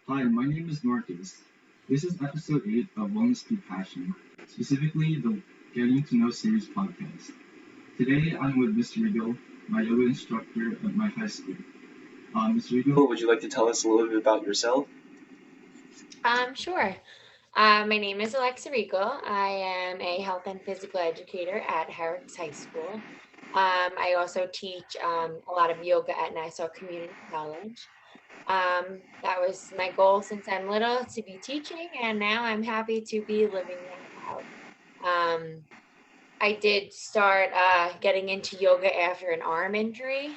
Hi, my name is Marcus. This is episode 8 of Wellness Through Passion, specifically the Getting to Know series podcast. Today I'm with Mr. Riegel, my yoga instructor at my high school. Mr. Riegel, would you like to tell us a little bit about yourself? Sure. My name is Alexa Riegel. I am a health and physical educator at Harris High School. I also teach a lot of yoga at Nassau Community College. That was my goal since I'm little to be teaching, and now I'm happy to be living that out. Um, I did start getting into yoga after an arm injury.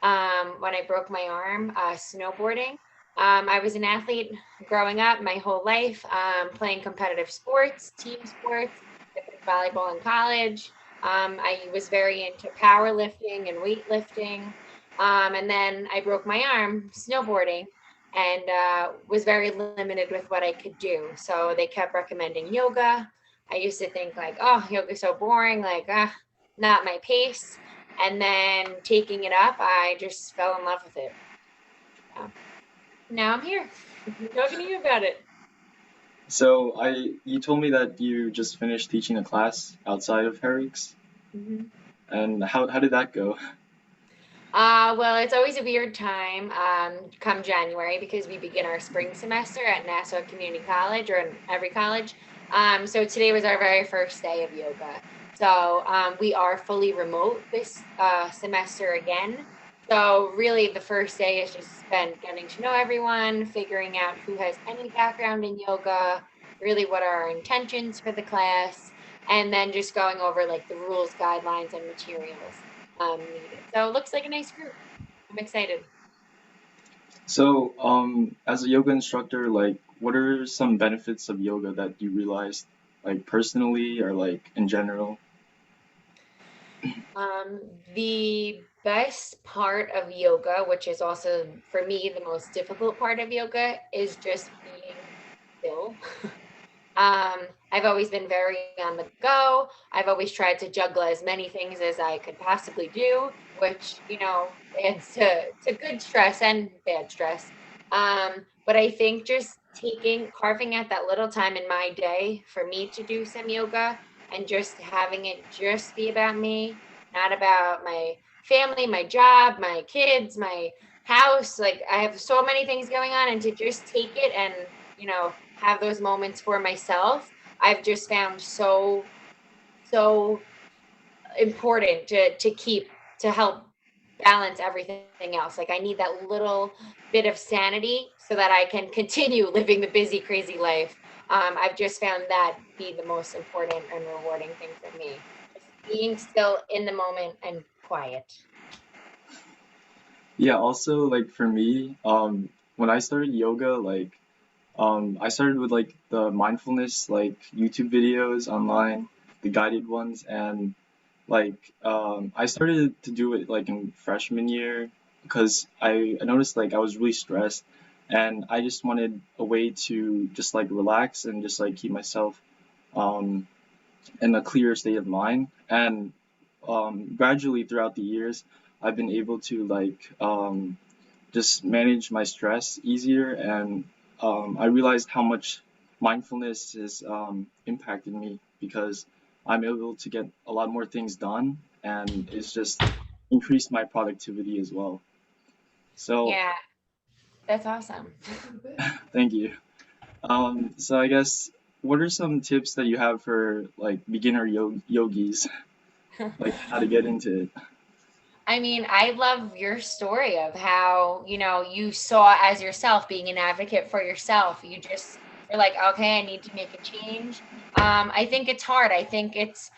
When I broke my arm snowboarding. I was an athlete growing up my whole life, playing competitive sports, team sports. I played volleyball in college. I was very into powerlifting and weightlifting. And then I broke my arm snowboarding and was very limited with what I could do. So they kept recommending yoga. I used to think like, oh, yoga's so boring, like, not my pace. And then taking it up, I just fell in love with it. Yeah. Now I'm here talking to you about it. You told me that you just finished teaching a class outside of Herrick's, Mm-hmm. and how did that go? Well, it's always a weird time come January because we begin our spring semester at Nassau Community College or in every college. So today was our very first day of yoga. So we are fully remote this semester again. So really, the first day is just spent getting to know everyone, figuring out who has any background in yoga, really what are our intentions for the class, and then just going over like the rules, guidelines, and materials needed. So it looks like a nice group. I'm excited. As a yoga instructor, like, what are some benefits of yoga that you realized, like, personally or like in general? Um, the best part of yoga, which is also for me the most difficult part of yoga, is just being still. I've always been very on the go. I've always tried to juggle as many things as I could possibly do, which, adds to good stress and bad stress. But I think just carving out that little time in my day for me to do some yoga and just having it just be about me, not about my family, my job, my kids, my house. Like I have so many things going on, and to just take it and, have those moments for myself, I've just found so important to keep to help balance everything else. Like I need that little bit of sanity so that I can continue living the busy, crazy life. I've just found that be the most important and rewarding thing for me. Just being still in the moment and quiet. Yeah, also like for me, when I started yoga, I started with like the mindfulness like YouTube videos online, the guided ones, and I started to do it like in freshman year because I noticed like I was really stressed and I just wanted a way to just like relax and just like keep myself um in a clear state of mind. And gradually throughout the years, I've been able to just manage my stress easier, and I realized how much mindfulness has impacted me because I'm able to get a lot more things done, and it's just increased my productivity as well. So Yeah, that's awesome. thank you. So I guess what are some tips that you have for like beginner yogis, like how to get into it? I mean, I love your story of how, you saw as yourself being an advocate for yourself. You're like, okay, I need to make a change. I think it's hard. I think it's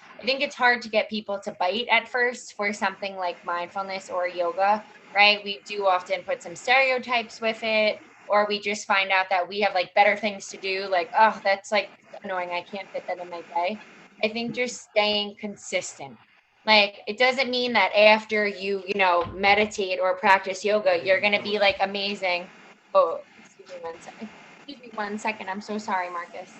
hard to get people to bite at first for something like mindfulness or yoga, right? We do often put some stereotypes with it, or we just find out that we have like better things to do. Like, oh, that's like annoying. I can't fit that in my day. I think just staying consistent, like it doesn't mean that after you meditate or practice yoga, you're going to be like amazing. Oh, excuse me one second. Excuse me one second. I'm so sorry, Marcus.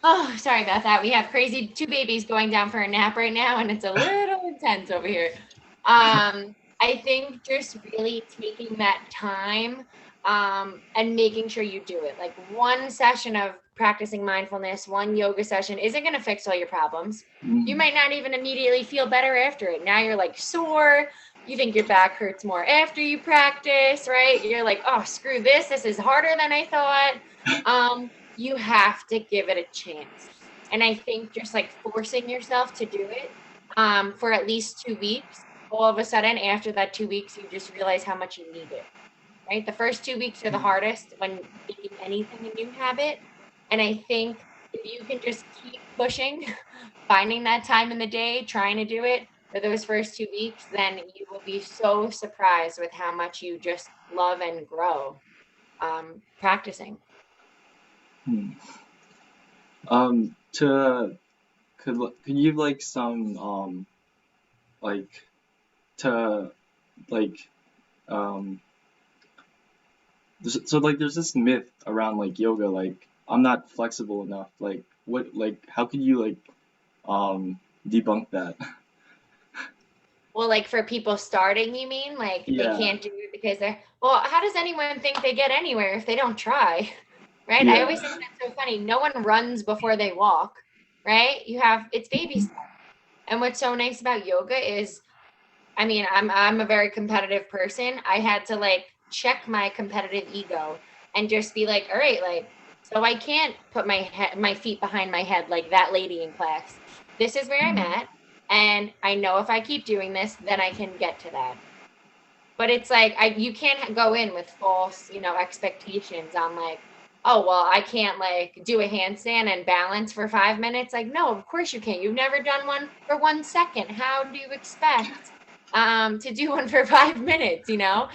Oh, sorry about that. We have crazy two babies going down for a nap right now, and it's a little intense over here. I think just really taking that time and making sure you do it. Like one session of practicing mindfulness, one yoga session isn't going to fix all your problems. You Mm, might not even immediately feel better after it. Now you're like sore. You think your back hurts more after you practice, right? You're like, oh, screw this. This is harder than I thought. You have to give it a chance. And I think just like forcing yourself to do it for at least 2 weeks, all of a sudden after that 2 weeks, you just realize how much you need it, right? The first 2 weeks are the hardest when making anything a new habit. And I think if you can just keep pushing, finding that time in the day, trying to do it for those first 2 weeks, then you will be so surprised with how much you just love and grow practicing. mm. To could you give like some like to like um so like there's this myth around like yoga like I'm not flexible enough like what like how could you like debunk that? Well, like for people starting, you mean? Like they Yeah, can't do it because they're, well, how does anyone think they get anywhere if they don't try? Right? I yeah, always think that's so funny. No one runs before they walk, right? It's baby steps. And what's so nice about yoga is, I mean, I'm a very competitive person. I had to like check my competitive ego and just be like, all right, like, so I can't put my feet behind my head like that lady in class. This is where I'm mm, at, and I know if I keep doing this, then I can get to that. But it's like you can't go in with false, expectations on like, oh well, I can't like do a handstand and balance for 5 minutes. Like, no, of course you can't. You've never done one for 1 second. How do you expect to do one for 5 minutes? yeah,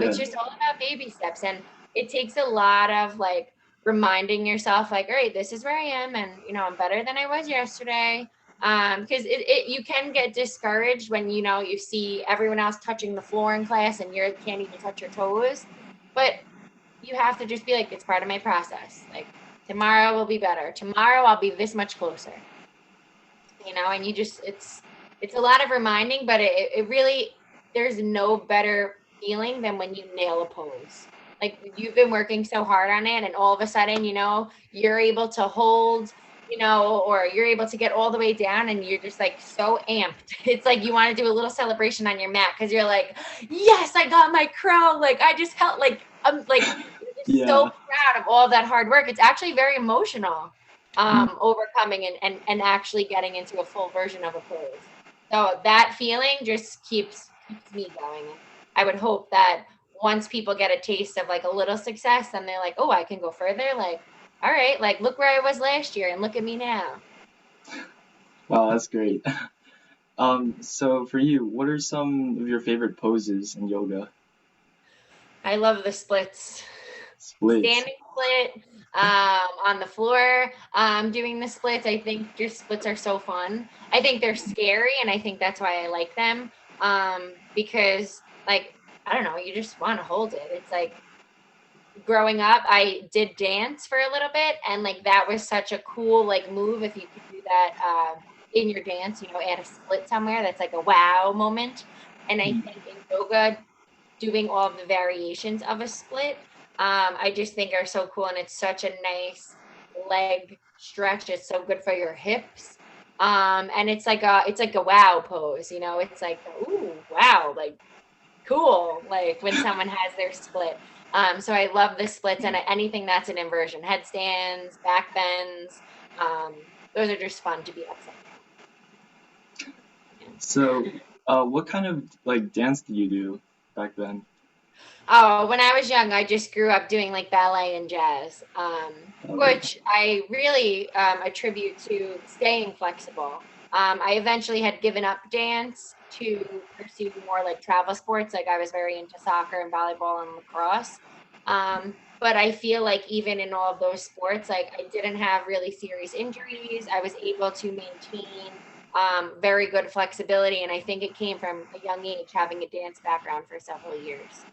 It's just all about baby steps, and it takes a lot of like reminding yourself, like, all right, this is where I am, and I'm better than I was yesterday, because you can get discouraged when you see everyone else touching the floor in class and you can't even touch your toes. But you have to just be like, it's part of my process. Like, tomorrow will be better, tomorrow I'll be this much closer. And it's a lot of reminding, but it really, there's no better feeling than when you nail a pose. Like you've been working so hard on it, and all of a sudden, you're able to hold, or you're able to get all the way down, and you're just like so amped. It's like you want to do a little celebration on your mat because you're like, yes, I got my crow. Like I just felt like I'm like you're just so yeah, proud of all that hard work. It's actually very emotional, mm, overcoming and actually getting into a full version of a pose. So that feeling just keeps me going. And I would hope that once people get a taste of like a little success, then they're like, oh, I can go further. Like, all right, like look where I was last year and look at me now. wow, that's great. So for you, what are some of your favorite poses in yoga? I love the splits. Splits. Standing split, on the floor, doing the splits. I think just splits are so fun. I think they're scary, and I think that's why I like them. Because like I don't know, you just want to hold it. It's like growing up, I did dance for a little bit, and like that was such a cool like move if you could do that in your dance. Add a split somewhere. That's like a wow moment. And I Mm, think in yoga, doing all of the variations of a split, I just think are so cool. And it's such a nice leg stretch. It's so good for your hips. And it's like a wow pose, it's like, ooh, wow, like cool. Like when someone has their split. So I love the splits and anything that's an inversion, headstands, back bends. Those are just fun to be upside down. so, what kind of like dance do you do back then? Oh, when I was young, I just grew up doing like ballet and jazz, Okay. which I really attribute to staying flexible. I eventually had given up dance to pursue more like travel sports. Like I was very into soccer and volleyball and lacrosse. But I feel like even in all of those sports, like I didn't have really serious injuries. I was able to maintain very good flexibility. And I think it came from a young age having a dance background for several years,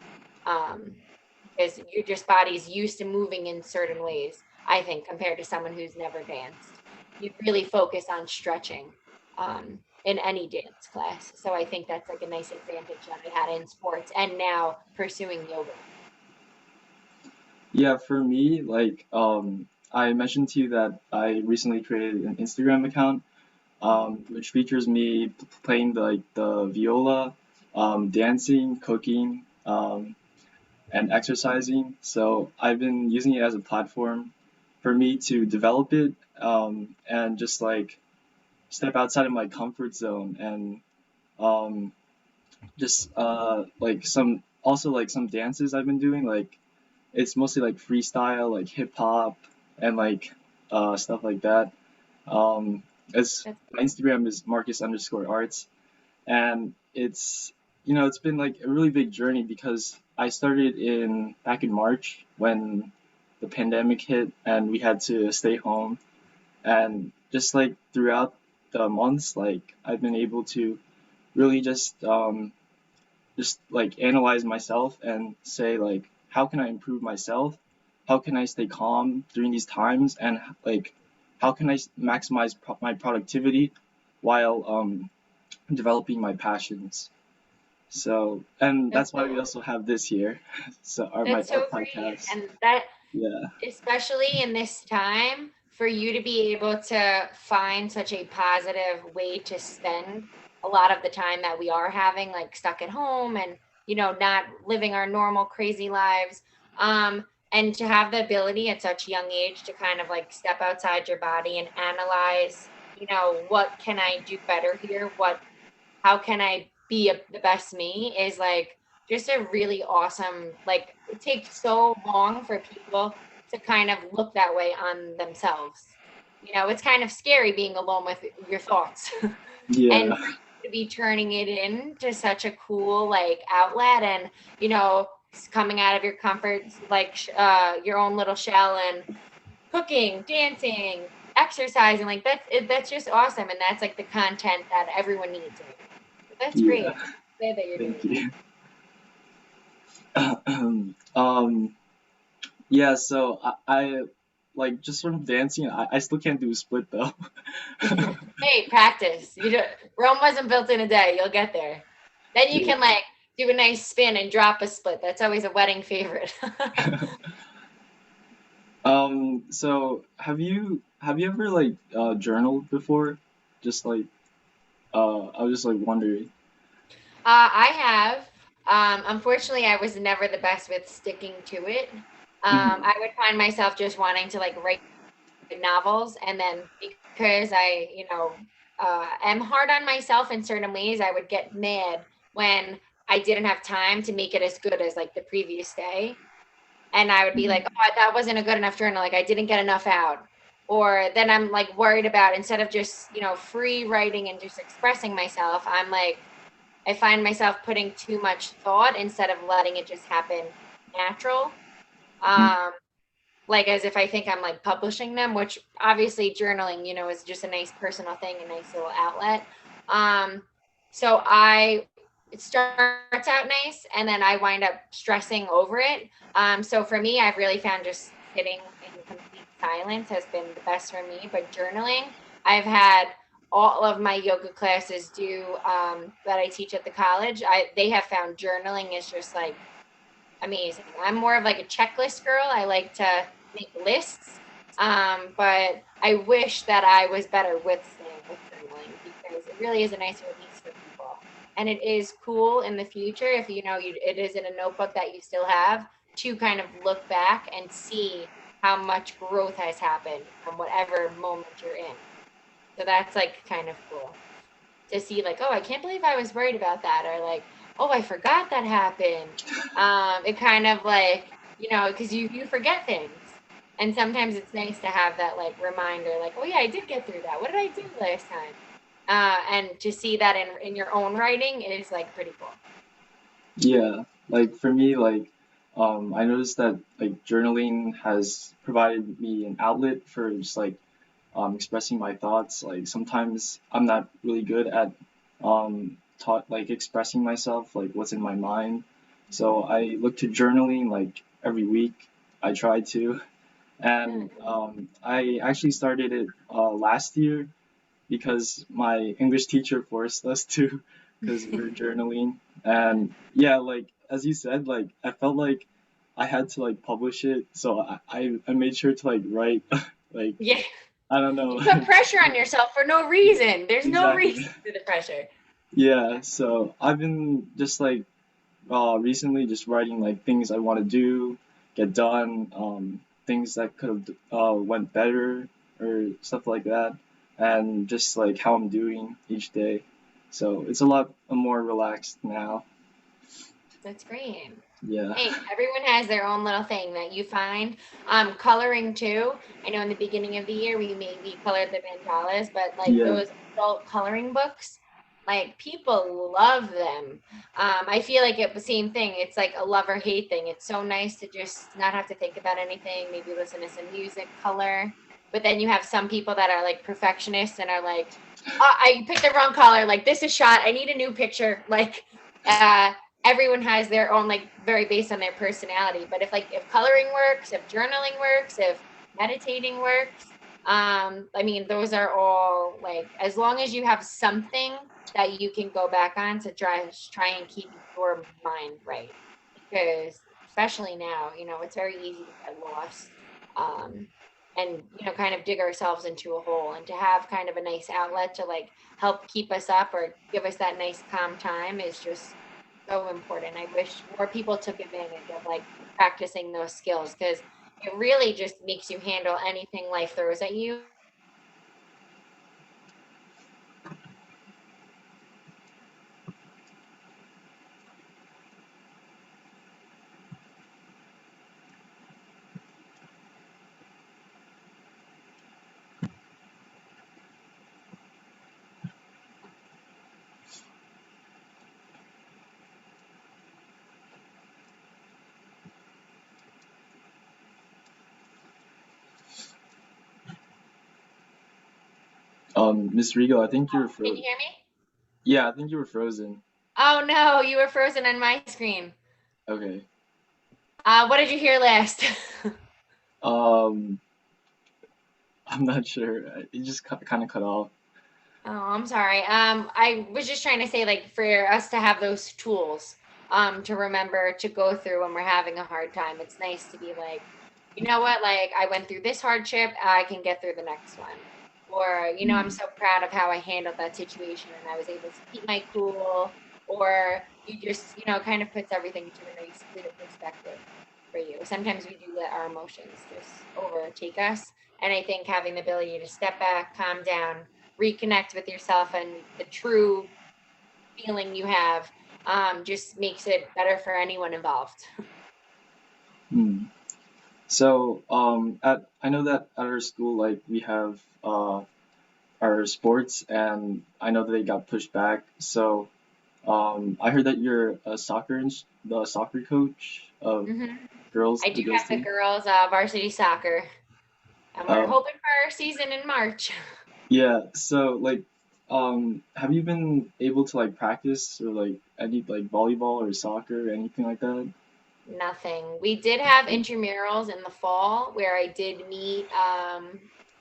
um, because your just body's used to moving in certain ways. I think, compared to someone who's never danced. You really focus on stretching in any dance class. So I think that's like a nice advantage that I had in sports and now pursuing yoga. Yeah, for me, I mentioned to you that I recently created an Instagram account, which features me playing the viola, dancing, cooking, and exercising. So I've been using it as a platform for me to develop it, and just like step outside of my comfort zone and um, just like some dances I've been doing. Like it's mostly like freestyle, like hip hop, and like stuff like that. As That's my Instagram is Marcus_arts, and it's been like a really big journey because I started in back in March when the pandemic hit and we had to stay home, and just like throughout the months, like I've been able to really just like analyze myself and say like how can I improve myself, how can I stay calm during these times, and like how can I maximize my productivity while developing my passions. So, and that's that's why we also have this here. So our so great. podcast. And that, Yeah. especially in this time, for you to be able to find such a positive way to spend a lot of the time that we are having, like stuck at home and, not living our normal crazy lives. And to have the ability at such a young age to kind of like step outside your body and analyze, what can I do better here? How can I be the best me is like just a really awesome, like it takes so long for people to kind of look that way on themselves. It's kind of scary being alone with your thoughts. And Yeah. for you to be turning it into such a cool like outlet and, coming out of your comfort, like your own little shell and cooking, dancing, exercising, like that's just awesome. And that's like the content that everyone needs right now. So that's great. Yeah. I'm glad that you're doing Thank you. um yeah, so I like just sort of dancing. I still can't do a split though. that. Hey, practice. Rome wasn't built in a day. You'll get there. Then you Yeah. can like do a nice spin and drop a split. That's always a wedding favorite. So have you ever like journaled before? Just like I was just like wondering. I have. Unfortunately, I was never the best with sticking to it. Mhm. I would find myself just wanting to like write novels, and then because I, am hard on myself in certain ways, I would get mad when I didn't have time to make it as good as like the previous day, and I would be like, Mhm. oh, that wasn't a good enough journal, like I didn't get enough out. Or then I'm like worried about, instead of just, free writing and just expressing myself, I'm like, I find myself putting too much thought instead of letting it just happen natural. Mhm. Um, like as if I think I'm like publishing them, which obviously journaling, is just a nice personal thing, a nice little outlet. Um, so it starts out nice and then I wind up stressing over it. So for me, I've really found just sitting in complete silence has been the best for me. But journaling, I've had all of my yoga classes do that I teach at the college. They have found journaling is just like amazing. I'm more of like a checklist girl. I like to make lists. But I wish that I was better with staying with journaling because it really is a nice release for people. And it is cool in the future if it is in a notebook that you still have to kind of look back and see how much growth has happened from whatever moment you're in. So that's like kind of cool to see like, oh, I can't believe I was worried about that, or like, oh, I forgot that happened. It kind of like, because you forget things. And sometimes it's nice to have that like reminder, like, oh yeah, I did get through that. What did I do last time? And to see that in your own writing is like pretty cool. Yeah, like for me, like I noticed that like journaling has provided me an outlet for just like expressing my thoughts. Like sometimes I'm not really good at taught like expressing myself, like what's in my mind. So I look to journaling like every week. I try to. And I actually started it last year because my English teacher forced us to, because we were journaling. And yeah, like as you said, like I felt like I had to like publish it, so I made sure to like write like Yeah. I don't know You put pressure on yourself for no reason. There's no exactly. reason to the pressure. Yeah, so I've been just like recently just writing like things I want to do, get done, things that could have went better or stuff like that, and just like how I'm doing each day. So it's a lot more relaxed now. That's great. Yeah. Hey, everyone has their own little thing that you find. Coloring too. I know in the beginning of the year we colored the mandalas, but like Yeah. those adult coloring books, like people love them. I feel like it's the same thing. It's like a love or hate thing. It's so nice to just not have to think about anything, maybe listen to some music, color. But then you have some people that are like perfectionists and are like, oh, I picked the wrong color. Like this is shot. I need a new picture. Like, uh, everyone has their own like very based on their personality. But if coloring works, if journaling works, if meditating works, I mean those are all like as long as you have something that you can go back on to try and keep your mind right. Because especially now, it's very easy to get lost. Um, and kind of dig ourselves into a hole, and to have kind of a nice outlet to like help keep us up or give us that nice calm time is just so important. I wish more people took advantage of like practicing those skills, because it really just makes you handle anything life throws at you. Miss Riegel, I think you were Can you hear me? Yeah, I think you were frozen. Oh no, you were frozen on my screen. Okay. What did you hear last? Um, I'm not sure. It just kind of cut off. Oh, I'm sorry. I was just trying to say, like, for us to have those tools, to remember to go through when we're having a hard time. It's nice to be like, you know what, like, I went through this hardship, I can get through the next one. Or, I'm Mm, so proud of how I handled that situation and I was able to keep my cool. Or you just, kind of puts everything to a nice, clear perspective for you. Sometimes we do let our emotions just overtake us. And I think having the ability to step back, calm down, reconnect with yourself and the true feeling you have, just makes it better for anyone involved. mm. So, at I know that at our school, like we have our sports, and I know that they got pushed back. So, I heard that you're the soccer coach of Hmm. girls I the do girls have the team. girls varsity soccer, and we're Oh, hoping for our season in March. yeah. So, like, have you been able to like practice or like any like volleyball or soccer or anything like that? Nothing. We did have intramurals in the fall where I did meet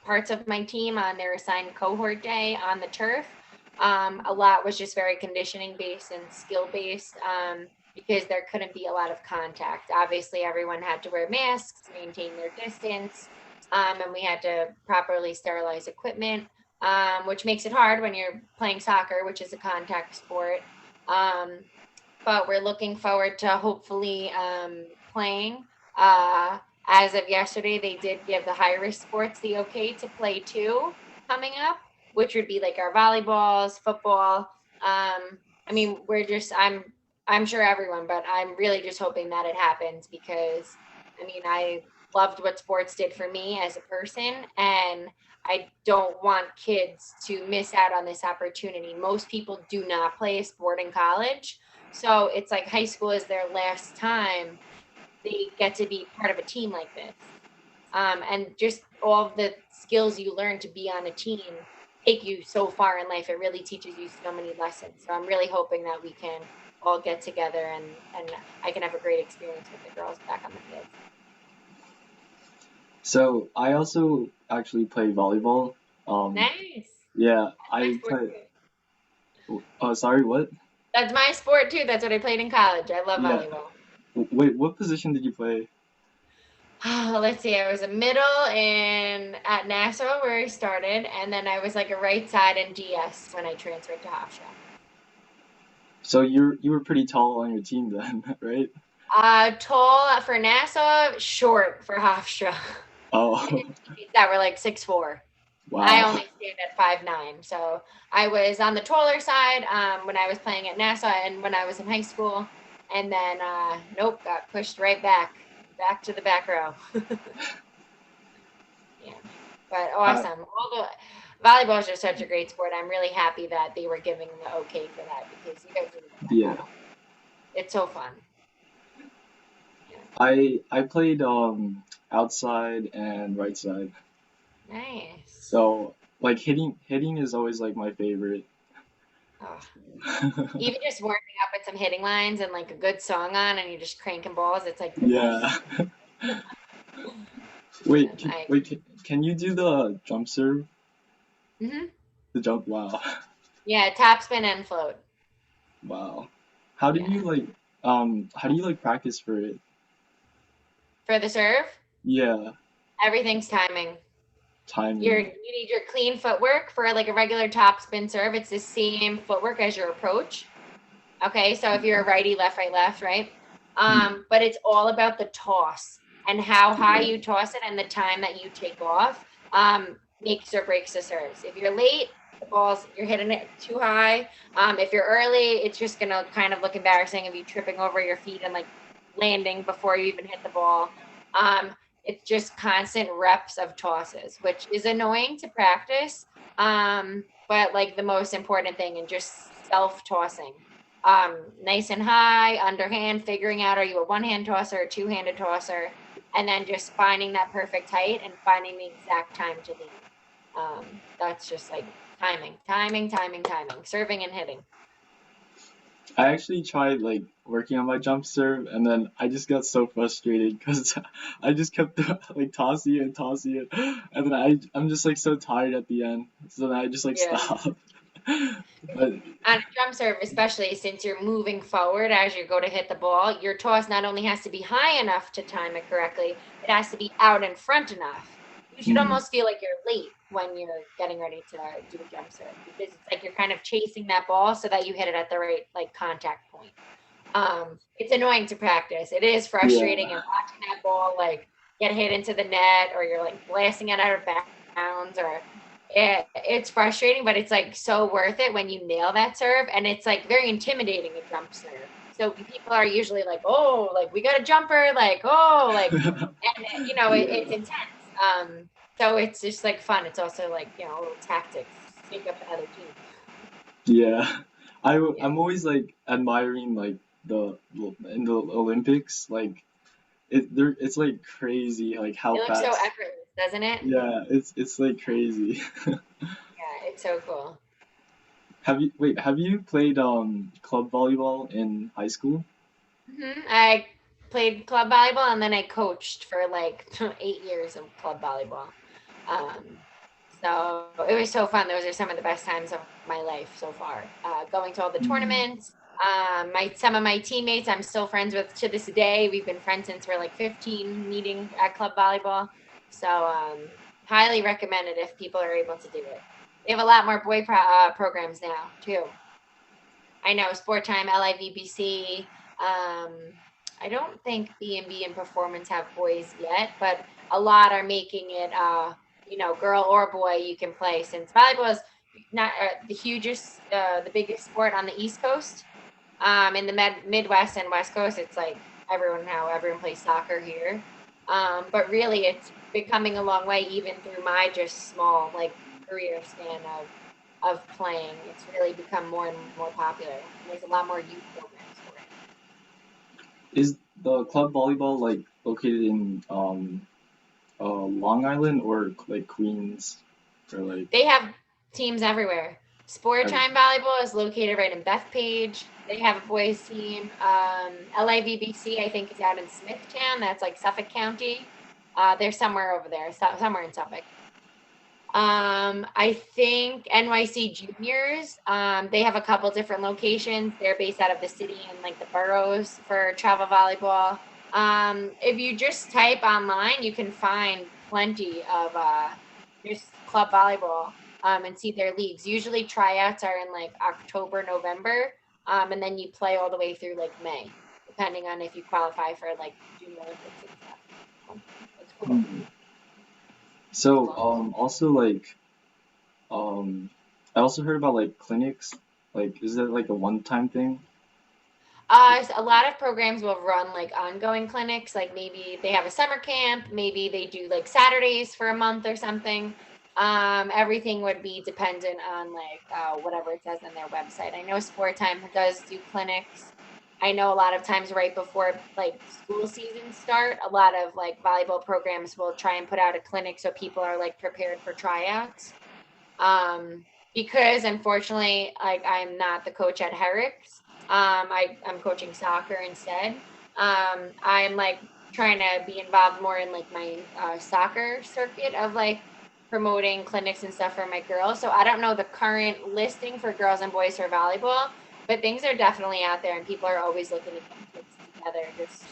parts of my team on their assigned cohort day on the turf. A lot was just very conditioning based and skill based, because there couldn't be a lot of contact. Obviously, everyone had to wear masks, maintain their distance, and we had to properly sterilize equipment, which makes it hard when you're playing soccer, which is a contact sport. Um, but we're looking forward to hopefully playing. Uh, as of yesterday, they did give the high risk sports the okay to play too coming up, which would be like our volleyballs, football. I mean, I'm sure everyone, but I'm really just hoping that it happens because I mean, I loved what sports did for me as a person, and I don't want kids to miss out on this opportunity. Most people do not play a sport in college, so it's like high school is their last time they get to be part of a team like this. And just all of the skills you learn to be on a team take you so far in life. It really teaches you so many lessons. So I'm really hoping that we can all get together and I can have a great experience with the girls back on the field. So I also actually play volleyball. Um, Nice. yeah, That's my I sport play. too. Oh, sorry, what? That's my sport too. That's what I played in college. I love Yeah. volleyball. Wait, what position did you play? Oh, let's see. I was a middle in at Nassau where I started, and then I was like a right side in DS when I transferred to Hofstra. So you were pretty tall on your team then, right? Tall for Nassau, short for Hofstra. I had Oh, teammates that were like 6'4". I wow. only stand at 5'9". So I was on the taller side when I was playing at Nassau and when I was in high school. And then, nope, got pushed right back to the back row. Yeah, but I, awesome. All the volleyball is just such a great sport. I'm really happy that they were giving the okay for that because you guys need to get back yeah. on it. It's so fun. Yeah, I played outside and right side. nice. So like hitting is always like my favorite. Oh, even just warming up with some hitting lines and like a good song on, and you're just cranking balls. It's like the Yeah. best. Yeah, Wait, can you do the jump serve? hmm The jump? Wow. yeah, top spin and float. Wow. How do you Yeah, like how do you like practice for it? for the serve, Yeah, everything's timing. You timing. need your clean footwork for like a regular top spin serve. It's the same footwork as your approach. Okay, so if you're a righty, left, right. Hmm. But it's all about the toss and how high Yeah. you toss it and the time that you take off makes or breaks the serves. If you're late, the ball's you're hitting it too high. If you're early, it's just gonna kind of look embarrassing if you tripping over your feet and like landing before you even hit the ball. Um, it's just constant reps of tosses, which is annoying to practice. But like the most important thing and just self tossing nice and high, underhand, figuring out are you a one-hand tosser, a two-handed tosser, and then just finding that perfect height and finding the exact time to lead. That's just like timing, serving and hitting. I actually tried like working on my jump serve and then I just got so frustrated because I just kept like tossing it and then I'm just like so tired at the end. So then I just like Yeah. stop. But On a jump serve, especially since you're moving forward as you go to hit the ball, your toss not only has to be high enough to time it correctly, it has to be out in front enough. You should mm, almost feel like you're late when you're getting ready to do a jump serve because it's like you're kind of chasing that ball so that you hit it at the right like contact point. It's annoying to practice. It is frustrating yeah. and watching that ball like get hit into the net or you're like blasting it out of bounds or it's frustrating, but it's like so worth it when you nail that serve. And it's like very intimidating a jump serve. So people are usually like, oh, like we got a jumper, like, oh, like, and it's Yeah. intense. So it's just like fun. It's also like, little tactics, shake up the other team. Yeah. Yeah. I'm always like admiring like the in the Olympics like it's like crazy like how It looks so fast. effortless, doesn't it? Yeah, it's like crazy. Yeah, it's so cool. Have you played club volleyball in high school? I played club volleyball and then I coached for like 8 years of club volleyball. Um, so it was so fun. Those are some of the best times of my life so far. Going to all the Mm, tournaments. My some of my teammates I'm still friends with to this day. We've been friends since we're like 15, meeting at club volleyball. So highly recommend it if people are able to do it. They have a lot more programs now too. I know Sport Time, LIVBC. I don't think B&B and Performance have boys yet, but a lot are making it, girl or boy, you can play since volleyball is not the hugest, the biggest sport on the East Coast. In the Midwest and West Coast, it's like everyone plays soccer here. But really, it's becoming a long way, even through my just small like career span of playing. It's really become more and more popular, and there's a lot more youth programs for it. is the club volleyball like located in Long Island or like Queens or like They have teams everywhere. Sport every, Time Volleyball is located right in Bethpage. They have a boys team. LIVBC, I think, is out in Smithtown. That's like Suffolk County. They're somewhere over there, somewhere in Suffolk. I think NYC Juniors, they have a couple different locations. They're based out of the city and like the boroughs for travel volleyball. If you just type online, you can find plenty of just club volleyball and see their leagues. Usually tryouts are in like October, November, and then you play all the way through like May, depending on if you qualify for like Junior Olympics and stuff. It's cool. Hmm. So, also like, I also heard about like clinics. Like, is that like a one-time thing? A lot of programs will run like ongoing clinics, like maybe they have a summer camp, maybe they do like Saturdays for a month or something. Everything would be dependent on like whatever it says on their website. I know Sport Time does do clinics. I know a lot of times right before like school season start, a lot of like volleyball programs will try and put out a clinic so people are like prepared for tryouts. Um, because unfortunately, like I'm not the coach at Herrick's. I'm coaching soccer instead. I'm like trying to be involved more in like my soccer circuit of like promoting clinics and stuff for my girls. So I don't know the current listing for girls and boys for volleyball, but things are definitely out there, and people are always looking to get kids together just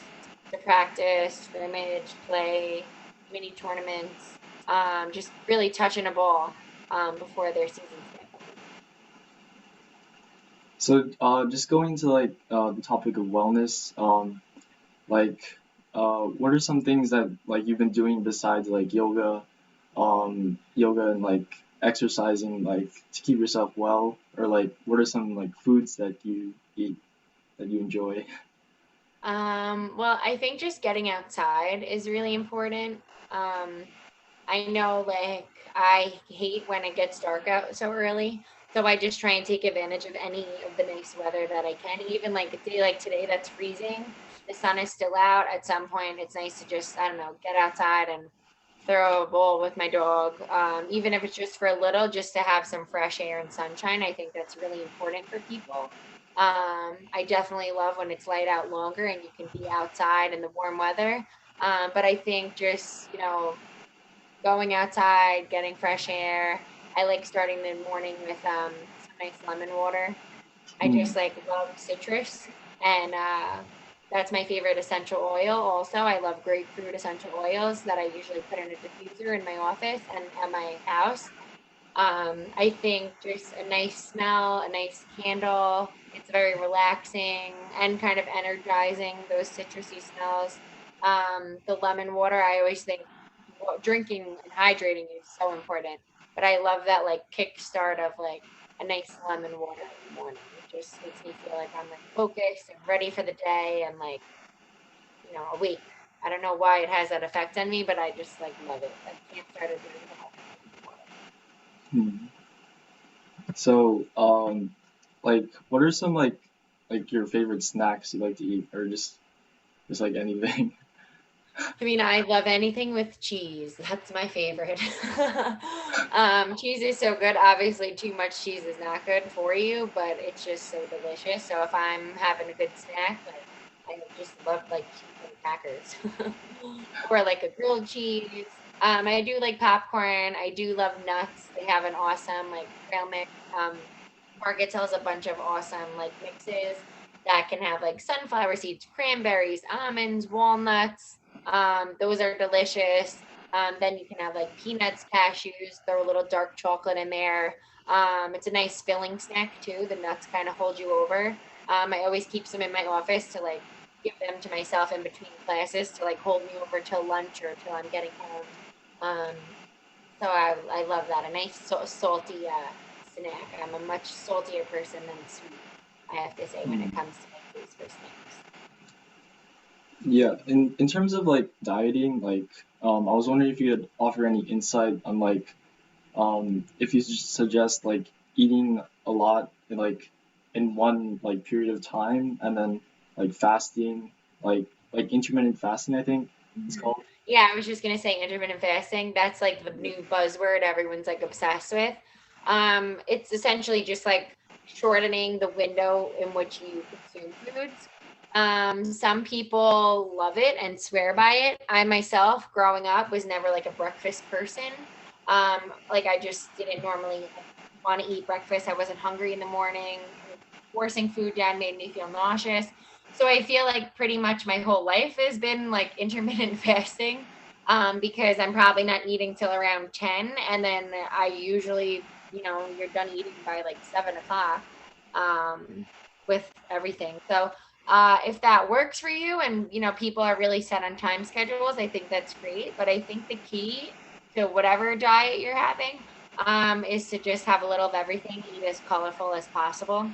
to practice, scrimmage, play, mini tournaments, just really touching a ball before their seasons get going. So, just going to like the topic of wellness, like, what are some things that like you've been doing besides like yoga and like exercising, like to keep yourself well, or like what are some like foods that you eat that you enjoy? Well, I think just getting outside is really important. Um, I know like I hate when it gets dark out so early. So I just try and take advantage of any of the nice weather that I can. Even like a day like today that's freezing, the sun is still out. At some point, it's nice to just, I don't know, get outside and throw a bowl with my dog. Even if it's just for a little, just to have some fresh air and sunshine. I think that's really important for people. I definitely love when it's light out longer and you can be outside in the warm weather. But I think just, going outside, getting fresh air. I like starting the morning with some nice lemon water. I Hmm. just like love citrus, and that's my favorite essential oil. Also, I love grapefruit essential oils that I usually put in a diffuser in my office and at my house. I think just a nice smell, a nice candle. It's very relaxing and kind of energizing, those citrusy smells. The lemon water, I always think drinking and hydrating is so important. But I love that like kickstart of like a nice lemon water in the morning. It just makes me feel like I'm like focused and ready for the day and like, awake. I don't know why it has that effect on me, but I just like love it. I can't start a day without lemon water. Hmm. So, like, what are some like your favorite snacks you like to eat, or just like anything? I mean, I love anything with cheese. That's my favorite. Cheese is so good. Obviously, too much cheese is not good for you, but it's just so delicious. So if I'm having a good snack, like I just love like cheese and crackers, or like a grilled cheese. I do like popcorn. I do love nuts. They have an awesome like trail mix. Target sells a bunch of awesome like mixes that can have like sunflower seeds, cranberries, almonds, walnuts. Those are delicious. Then you can have like peanuts, cashews, throw a little dark chocolate in there. It's a nice filling snack too. The nuts kind of hold you over. I always keep some in my office to like give them to myself in between classes to like hold me over till lunch or till I'm getting home. Um, so I love that. A nice salty snack. I'm a much saltier person than sweet, I have to say, when Hmm. it comes to my taste for snacks. Yeah, in terms of like dieting, like I was wondering if you could offer any insight on like if you suggest like eating a lot like in one like period of time and then like fasting, like intermittent fasting, I think it's Mhm. called. Yeah, I was just gonna say intermittent fasting. That's like the new buzzword everyone's like obsessed with. It's essentially just like shortening the window in which you consume foods. Some people love it and swear by it. I myself, growing up, was never like a breakfast person. Like I just didn't normally want to eat breakfast. I wasn't hungry in the morning. Forcing food down made me feel nauseous. So I feel like pretty much my whole life has been like intermittent fasting, because I'm probably not eating till around 10. And then I usually, you're done eating by like 7 o'clock, with everything. So if that works for you and people are really set on time schedules, I think that's great. But I think the key to whatever diet you're having, is to just have a little of everything, eat as colorful as possible,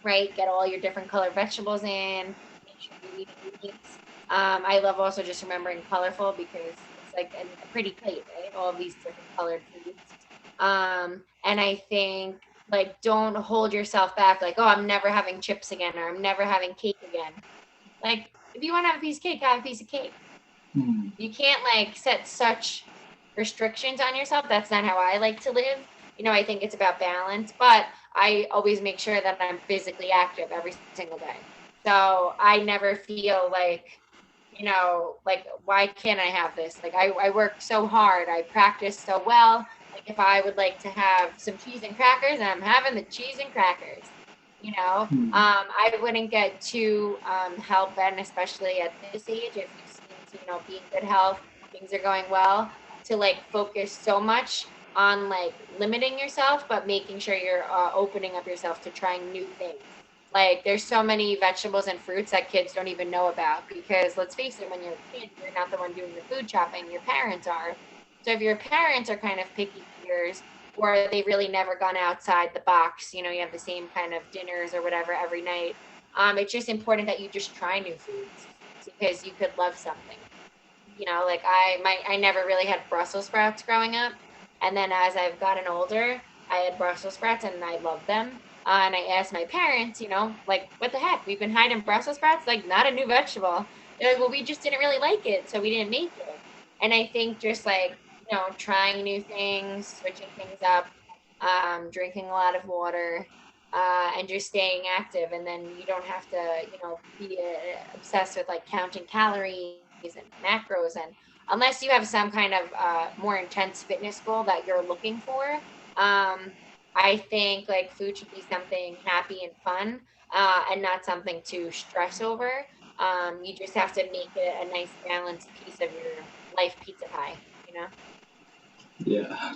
right? Get all your different colored vegetables in, make sure you're eating meats. I love also just remembering colorful because it's like a pretty plate, right? All of these different colored foods. And I think, like, don't hold yourself back, like, oh, I'm never having chips again, or I'm never having cake again. Like, if you want to have a piece of cake, have a piece of cake. Mm. You can't like set such restrictions on yourself. That's not how I like to live. I think it's about balance, but I always make sure that I'm physically active every single day. So I never feel like, why can't I have this? Like, I work so hard, I practice so well. Like, if I would like to have some cheese and crackers, and I'm having the cheese and crackers. Mm. I wouldn't get too hell bent, especially at this age, if you seem to, be in good health, things are going well, to like focus so much on like limiting yourself, but making sure you're opening up yourself to trying new things. Like, there's so many vegetables and fruits that kids don't even know about, because let's face it, when you're a kid, you're not the one doing the food shopping, your parents are. So if your parents are kind of picky eaters, or they've really never gone outside the box, you have the same kind of dinners or whatever every night. It's just important that you just try new foods, because you could love something. Like I never really had Brussels sprouts growing up, and then as I've gotten older, I had Brussels sprouts and I loved them. And I asked my parents, like, what the heck? We've been hiding Brussels sprouts, like, not a new vegetable. They're like, well, we just didn't really like it, so we didn't make it. And I think just like, trying new things, switching things up, drinking a lot of water, and just staying active. And then you don't have to, be obsessed with like counting calories and macros. And unless you have some kind of more intense fitness goal that you're looking for, I think like food should be something happy and fun, and not something to stress over. You just have to make it a nice balanced piece of your life pizza pie. Yeah.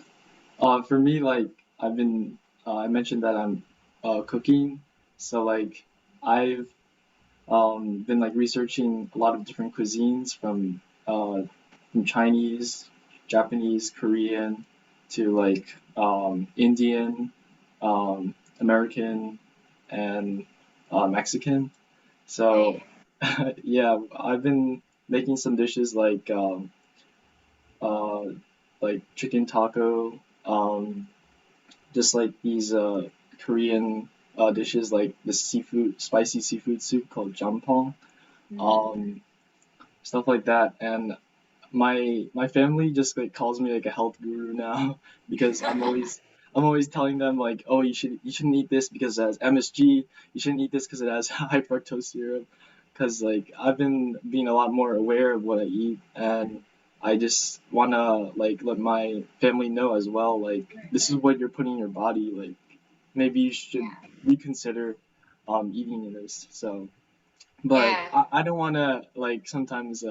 For me, like I mentioned that I'm cooking, so like I've been like researching a lot of different cuisines from Chinese, Japanese, Korean to like Indian, American, and Mexican. So Okay. yeah, I've been making some dishes uh, like chicken taco, just like these Korean dishes like the spicy seafood soup called jampong, Mm. um, stuff like that. And my family just like calls me like a health guru now because I'm always telling them like, oh, you shouldn't eat this because it has MSG. You shouldn't eat this because it has high fructose syrup. Because like I've been being a lot more aware of what I eat, and I just wanna like let my family know as well. Like this is what you're putting in your body. Like maybe you should Yeah. reconsider eating this. So, but Yeah. I don't wanna like sometimes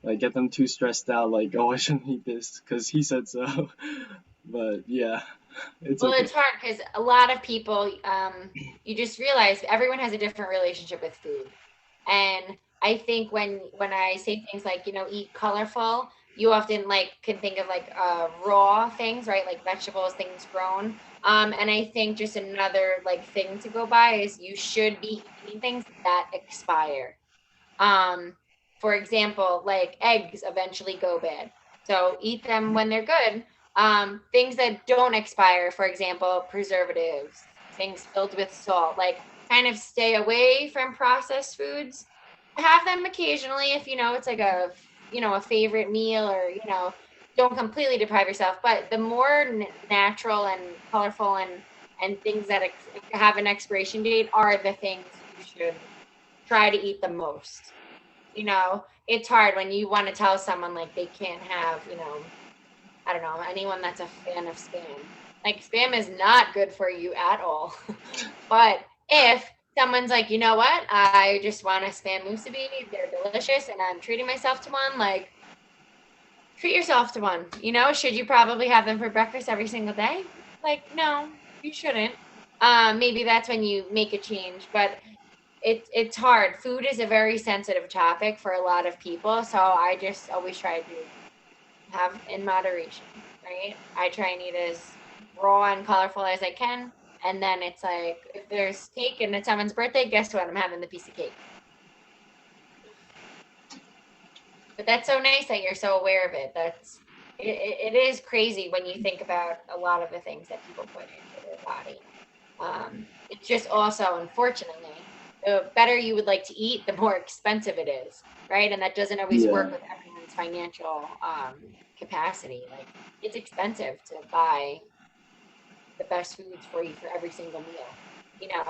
like get them too stressed out like oh I shouldn't eat this because he said so. But yeah, it's Well, okay. it's hard because a lot of people, you just realize everyone has a different relationship with food. And I think when I say things like, eat colorful, you often like can think of like raw things, right? Like vegetables, things grown. And I think just another like thing to go by is you should be eating things that expire. Um, for example, like eggs eventually go bad. So eat them when they're good. Things that don't expire, for example, preservatives, things filled with salt, like kind of stay away from processed foods. Have them occasionally if it's like a favorite meal, or don't completely deprive yourself. But the more natural and colorful and things that have an expiration date are the things you should try to eat the most. It's hard when you want to tell someone like they can't have, I don't know, anyone that's a fan of Spam. Like Spam is not good for you at all. But if someone's like, you know what, I just want a Spam musubi, they're delicious, and I'm treating myself to one, like treat yourself to one. Should you probably have them for breakfast every single day? Like, no, you shouldn't. Maybe that's when you make a change, but it's hard. Food is a very sensitive topic for a lot of people, so I just always try to have in moderation, right? I try and eat as raw and colorful as I can, and then it's like if there's cake and it's someone's birthday, guess what? I'm having the piece of cake. But that's so nice that you're so aware of it. It is crazy when you think about a lot of the things that people put into their body. It's just also, unfortunately, the better you would like to eat, the more expensive it is, right? And that doesn't always Yeah. work with everyone's financial capacity. Like, it's expensive to buy the best foods for you for every single meal.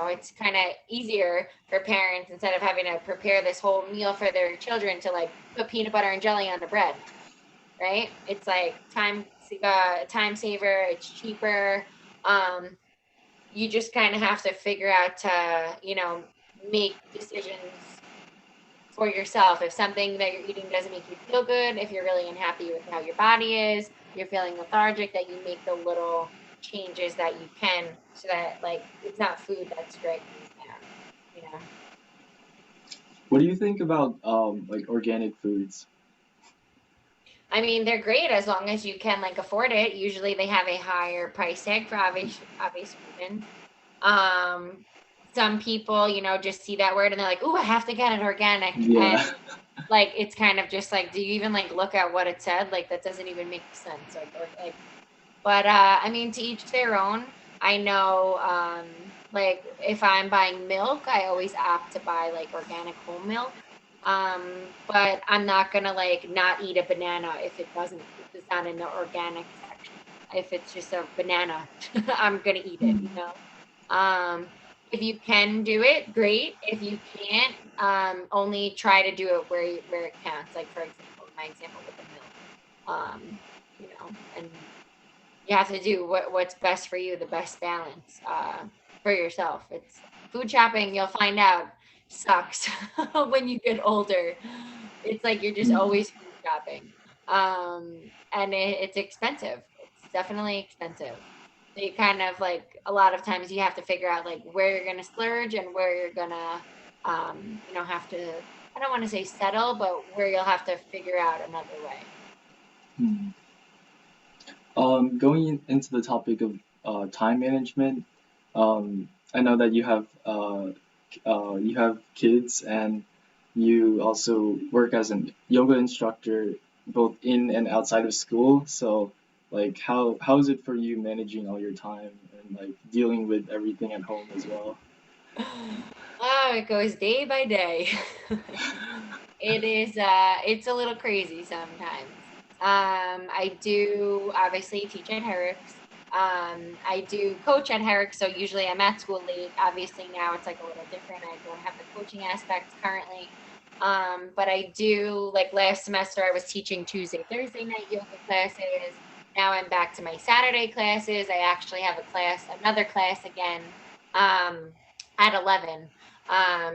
It's kind of easier for parents instead of having to prepare this whole meal for their children to like put peanut butter and jelly on the bread, right? It's like time saver. It's cheaper. You just kind of have to figure out to, make decisions for yourself. If something that you're eating doesn't make you feel good, if you're really unhappy with how your body is, you're feeling lethargic, that you make the little changes that you can so that like it's not food that's dragging you down, you know. What do you think about like organic foods? I mean, they're great as long as you can like afford it. Usually they have a higher price tag for obvious reasons. Um, some people, just see that word and they're like, "Ooh, I have to get it organic." Yeah. And like it's kind of just like, do you even like look at what it said? Like that doesn't even make sense. Like but I mean, to each their own. I know like if I'm buying milk, I always opt to buy like organic whole milk. But I'm not gonna like not eat a banana if it's not in the organic section. If it's just a banana, I'm gonna eat it. Um, if you can do it, great. If you can't, only try to do it where it counts. Like for example, my example with the milk. And you have to do what's best for you, the best balance for yourself. It's food shopping. You'll find out sucks when you get older. It's like you're just Mm. always food shopping, and it's expensive. It's definitely expensive. So you kind of like a lot of times you have to figure out like where you're gonna splurge and where you're gonna, have to. I don't want to say settle, but where you'll have to figure out another way. Mm. Into the topic of time management, I know that you have kids and you also work as an yoga instructor both in and outside of school. So, like, how is it for you managing all your time and like dealing with everything at home as well? Oh, it goes day by day. It's a little crazy sometimes. I do obviously teach at Herrick's. I do coach at Herrick, so usually I'm at school late. Obviously now it's like a little different. I don't have the coaching aspect currently. But I do like last semester I was teaching Tuesday, Thursday night yoga classes. Now I'm back to my Saturday classes. I actually have another class again. Um, at 11.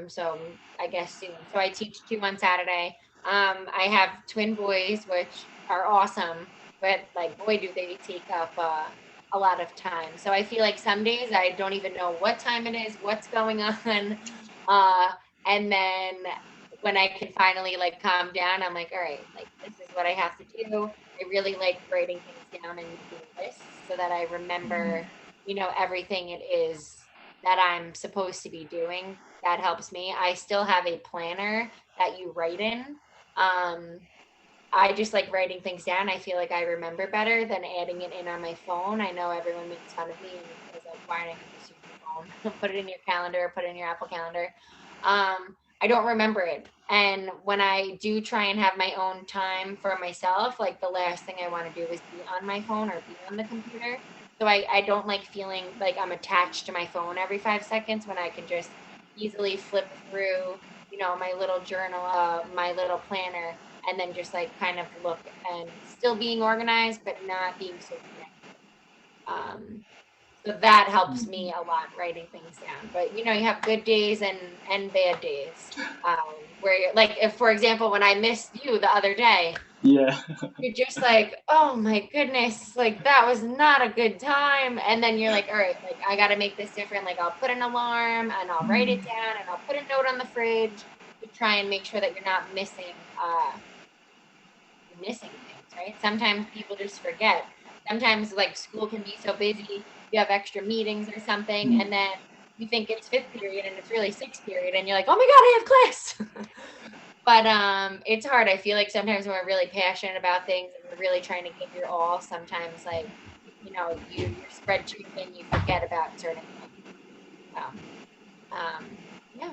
So I guess soon. So I teach two on Saturday. I have twin boys, which are awesome, but like, boy, do they take up a lot of time. So I feel like some days I don't even know what time it is, what's going on. Uh, and then when I can finally like calm down, I'm like, all right, like this is what I have to do. I really like writing things down and making lists so that I remember, everything it is that I'm supposed to be doing. That helps me. I still have a planner that you write in. Um, I just like writing things down. I feel like I remember better than adding it in on my phone. I know everyone makes fun of me and is like, why don't you just use your phone? Put it in your calendar, put it in your Apple Calendar. I don't remember it. And when I do try and have my own time for myself, like the last thing I want to do is be on my phone or be on the computer. So I don't like feeling like I'm attached to my phone every 5 seconds when I can just easily flip through, my little journal, my little planner, and then just like kind of look and still being organized, but not being so connected. So that helps Mhm. me a lot, writing things down. But you have good days and bad days. Where you're like, if for example, when I missed you the other day, Yeah. you're just like, oh my goodness, like that was not a good time. And then you're like, all right, like I got to make this different. Like I'll put an alarm and I'll write it Mm. down and I'll put a note on the fridge to try and make sure that you're not missing things, right? Sometimes people just forget. Sometimes like school can be so busy, you have extra meetings or something, Mm. and then you think it's fifth period and it's really sixth period, and you're like, oh my God, I have class. But it's hard. I feel like sometimes when we're really passionate about things and we're really trying to give your all, sometimes like, you're spread too thin, you forget about certain things. So yeah,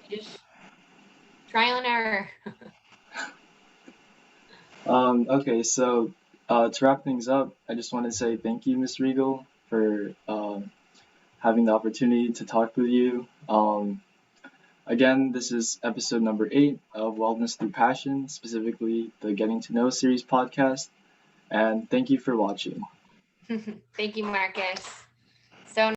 you just trial and error. Okay, so to wrap things up, I just want to say thank you, Miss Riegel, for having the opportunity to talk with you. Again, this is episode number 8 of Wellness Through Passion, specifically the Getting to Know series podcast, and thank you for watching. Thank you, Marcus.